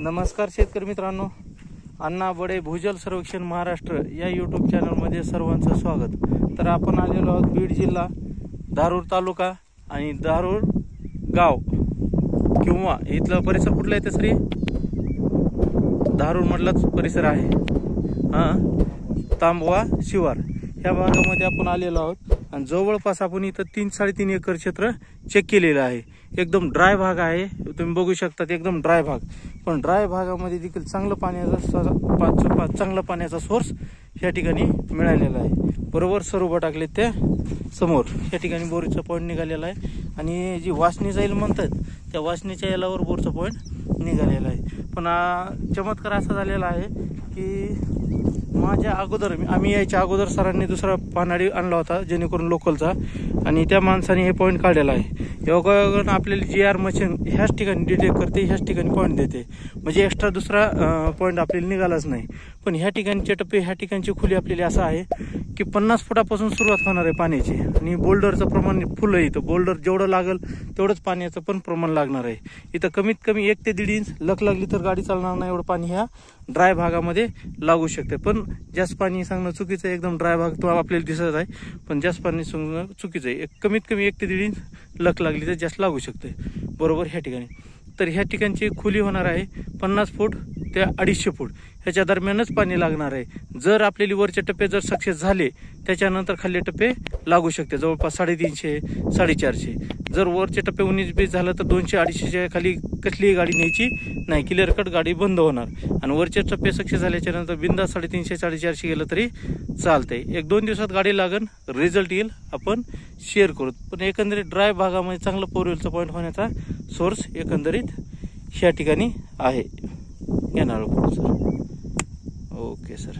नमस्कार शेतकरी मित्रांनो, अण्णा बडे भूजल सर्वेक्षण महाराष्ट्र या यूट्यूब चॅनलमध्ये सर्वांचं स्वागत। तर आपण आलेलो आहोत बीड जिल्हा, धारूर तालुका आणि धारूर गाव किंवा इथला परिसर कुठला आहे? तसरी धारूर मधलाच परिसर आहे, तांबवा शिवार ह्या भागामध्ये आपण आलेलो आहोत। आणि जवळपास आपण इथं 3-3.5 एकर क्षेत्र चेक केलेलं आहे। एकदम ड्राय भाग आहे, तुम्ही बघू शकता, एकदम ड्राय भाग। पण ड्राय भागामध्ये देखील चांगला पाण्याचा सोर्स या ठिकाणी मिळालेला आहे। बरोबर सरोवर टाकले त्या समोर या ठिकाणी बोरीचा पॉईंट निघालेला आहे आणि जी वासनी जाईल म्हणतात त्या वासनीच्या यालावर बोरचा पॉईंट निघालेला आहे। पण चमत्कार असा झालेला आहे की माझ्या अगोदर आम्ही यायच्या अगोदर सरांनी दुसरा पानाडी आणला होता जेणेकरून लोकलचा, आणि त्या माणसाने हे पॉईंट काढलेला आहे। योगायोगानं आपल्याला GR मशीन ह्याच ठिकाणी डिटेक्ट करते, ह्याच ठिकाणी पॉईंट देते, म्हणजे एक्स्ट्रा दुसरा पॉईंट आपल्याला निघालाच नाही। पण ह्या ठिकाणचे टप्पे, ह्या ठिकाणची खुली आपल्याला असं आहे की 50 फुटापासून सुरुवात होणार आहे पाण्याची, आणि बोल्डरचं प्रमाण फुल आहे। इथं बोल्डर जेवढं लागेल तेवढंच पाण्याचं पण प्रमाण लागणार आहे। इथं कमीत कमी 1 ते 1.5 इंच लक लागली तर गाडी चालणार नाही, एवढं पाणी ह्या ड्राय भागामध्ये लागू शकते। पण जास्त पाणी सांगणं चुकीचं आहे, एकदम ड्राय भाग तो आपल्याला दिसत आहे, पण जास्त पाणी सांगणं चुकीचं आहे। कमीत कमी 1 ते 1.5 इंच लक लागली तर जास्त लागू शकते, बरोबर ह्या ठिकाणी। तर ह्या ठिकाणची खुली होणार आहे 50 फूट ते 250 फूट ह्याच्या दरम्यानच पाणी लागणार आहे। जर आपल्याला वरचे टप्पे जर सक्सेस झाले त्याच्यानंतर खाली टप्पे लागू शकते, जवळपास 350-450। जर वरचे टप्पे 19-20 झालं तर 200-250च्या खाली कसलीही गाडी न्यायची नाही, क्लिअर कट गाडी बंद होणार। आणि वरचे टप्पे सक्सेस झाल्याच्या नंतर बिंदा 350-450 गेलं तरी चालतंय। 1-2 दिवसात गाडी लागन, रिझल्ट येईल, आपण शेअर करू। पण एकंदरीत ड्राय भागामध्ये चांगलं पोरवेलचा पॉईंट होण्याचा सोर्स एकंदरीत ह्या ठिकाणी आहे। येणार सर, ओके सर।